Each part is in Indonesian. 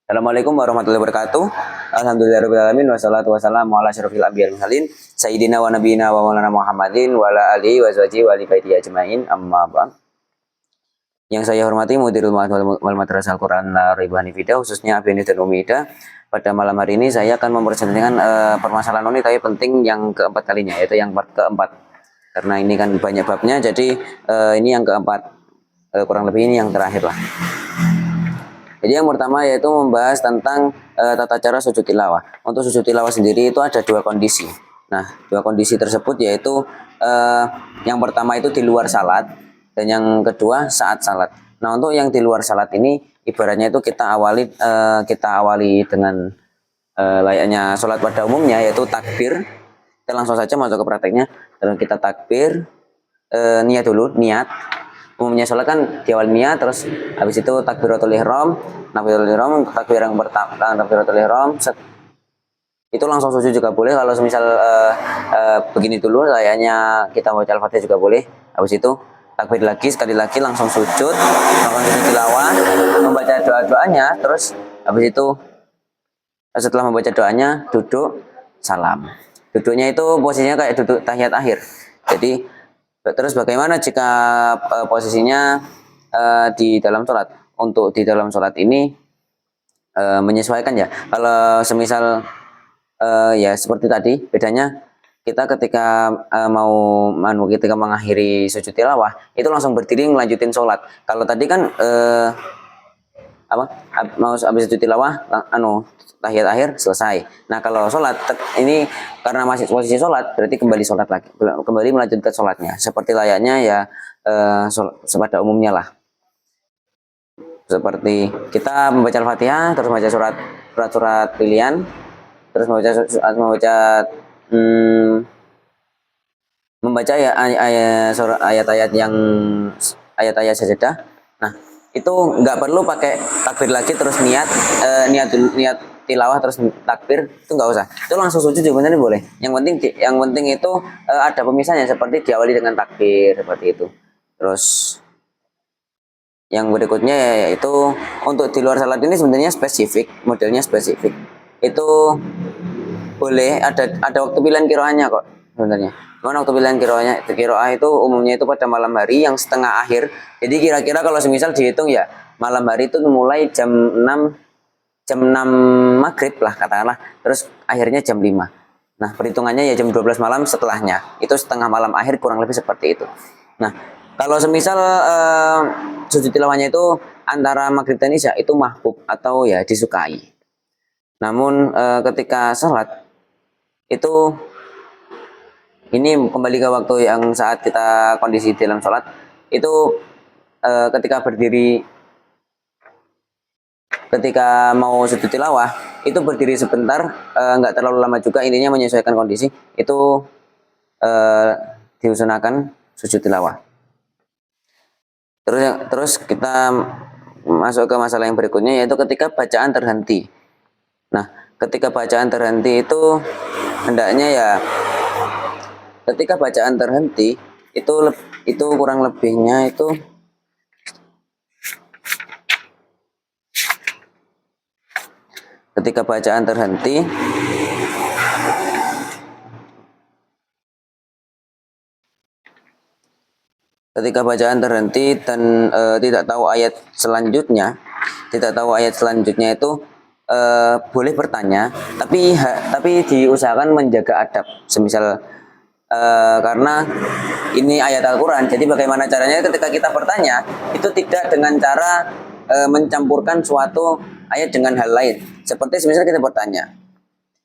Assalamualaikum warahmatullahi wabarakatuh. Alhamdulillahirobbilalamin wassalatu wassalamu ala asyrofil anbiya'i wal mursalin sayyidina wa nabiyina wa maulana Muhammadin wa ala alihi wa sahbihi wa ali baiti ajmain amma ba'd. Yang saya hormati Mudirul Ma'had wal Madrasah Al-Qur'an Raibani Fida, khususnya Abiyani dan Umida. Pada malam hari ini saya akan mempresentasikan permasalahan ini tapi penting yang keempat kalinya, yaitu yang keempat. Karena ini kan banyak babnya, jadi ini yang keempat. Kurang lebih ini yang terakhir lah. Jadi yang pertama yaitu membahas tentang tata cara sujud tilawah. Untuk sujud tilawah sendiri itu ada dua kondisi. Nah, dua kondisi tersebut yaitu yang pertama itu di luar salat dan yang kedua saat salat. Nah, untuk yang di luar salat ini ibaratnya itu kita awali dengan layaknya sholat pada umumnya, yaitu takbir. Kita langsung saja masuk ke prakteknya. Dan kita takbir, niat dulu, niat. Umumnya sholat kan di awal niat, terus habis itu takbiratul ihram, takbir yang pertama, takbiratul ihram, itu langsung sujud juga boleh. Kalau misal begini dulu, layaknya kita baca al-fatihah juga boleh. Habis itu takbir lagi, sekali lagi langsung sujud, langsung sujud tilawah, membaca doa-doanya, terus habis itu setelah membaca doanya duduk salam. Duduknya itu posisinya kayak duduk tahiyat akhir. Jadi terus bagaimana jika posisinya di dalam sholat? Untuk di dalam sholat ini menyesuaikan ya. Kalau semisal ya seperti tadi, bedanya kita ketika ketika mengakhiri sujud tilawah itu langsung berdiri melanjutin sholat. Kalau tadi kan mau habis sujud tilawah tahiyat akhir selesai. Nah, kalau sholat ini karena masih posisi sholat berarti kembali sholat lagi, kembali melanjutkan sholatnya seperti layaknya ya pada umumnya lah. Seperti kita membaca al-fatihah, terus membaca surat pilihan, terus membaca ya ayat-ayat sajadah. Nah, itu nggak perlu pakai takbir lagi terus niat tilawah terus takbir, itu nggak usah. Itu langsung sujud sebenarnya boleh. Yang penting itu ada pemisahnya, seperti diawali dengan takbir seperti itu. Terus yang berikutnya yaitu untuk di luar salat ini sebenarnya modelnya spesifik. Itu boleh ada waktu pilihan kiroahnya kok sebenarnya. Cuman waktu pilihan kiroah itu umumnya itu pada malam hari yang setengah akhir. Jadi kira-kira kalau semisal dihitung ya malam hari itu mulai jam 6 maghrib lah katakanlah, terus akhirnya jam 5. Nah, perhitungannya ya jam 12 malam setelahnya. Itu setengah malam akhir, kurang lebih seperti itu. Nah, kalau semisal sujud tilawahnya itu antara maghrib dan isya itu mahbub atau ya disukai. Namun ketika sholat itu ini kembali ke waktu yang saat kita kondisi dalam sholat itu ketika berdiri, ketika mau sujud tilawah itu berdiri sebentar, nggak terlalu lama juga, intinya menyesuaikan kondisi itu diusahakan sujud tilawah. Terus kita masuk ke masalah yang berikutnya yaitu ketika bacaan terhenti. Nah, ketika bacaan terhenti itu hendaknya ya ketika bacaan terhenti itu kurang lebihnya itu ketika bacaan terhenti dan tidak tahu ayat selanjutnya itu boleh bertanya, tapi diusahakan menjaga adab. Semisal karena ini ayat Al-Quran, jadi bagaimana caranya ketika kita bertanya itu tidak dengan cara mencampurkan suatu ayat dengan hal lain. Seperti semisal kita bertanya,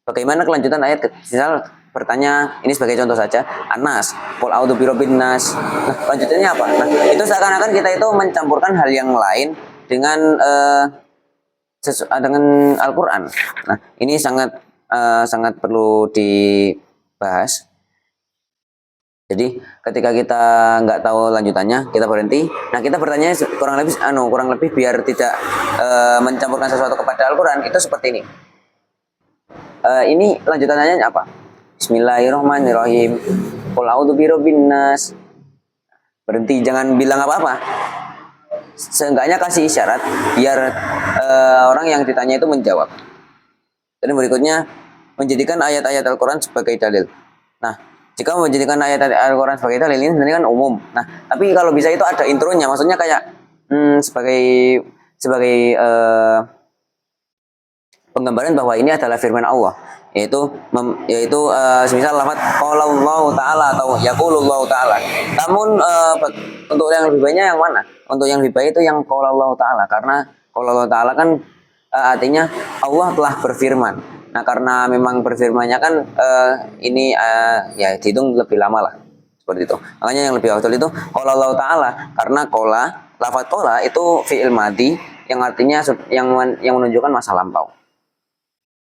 bagaimana kelanjutan ayat? Misal bertanya, ini sebagai contoh saja, Anas, qul a'udzu birabbin nas. Nah, lanjutannya apa? Nah, itu seakan-akan kita itu mencampurkan hal yang lain dengan Al-Quran. Nah, ini sangat perlu dibahas. Jadi ketika kita nggak tahu lanjutannya, kita berhenti. Nah, kita bertanya kurang lebih biar tidak mencampurkan sesuatu kepada Al-Quran, itu seperti ini. Ini lanjutannya apa? Bismillahirrahmanirrahim. Qul a'udzu birabbin nas. Berhenti, jangan bilang apa-apa. seenggaknya kasih isyarat biar orang yang ditanya itu menjawab. Dan berikutnya menjadikan ayat-ayat Al-Quran sebagai dalil. Nah, jika menjadikan ayat-ayat Al-Quran sebagai dalil ini sebenarnya kan umum. Nah, tapi kalau bisa itu ada intronya, maksudnya kayak sebagai penggambaran bahwa ini adalah firman Allah, yaitu semisal lafaz qalallahu taala atau yaqulullahu taala. Namun untuk yang lebih baiknya yang mana? Untuk yang lebih baik itu yang qalallahu taala, karena qalallahu taala kan artinya Allah telah berfirman. Nah, karena memang berfirmannya kan ini ya dihitung lebih lama lah. Seperti itu. Makanya yang lebih afdal itu qalallahu taala, karena lafaz qala itu fi'il madhi yang artinya yang menunjukkan masa lampau.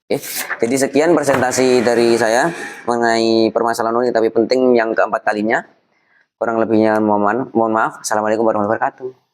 Oke, jadi sekian presentasi dari saya mengenai permasalahan unik tapi penting yang keempat kalinya. Kurang lebihnya mohon maaf. Assalamualaikum warahmatullahi wabarakatuh.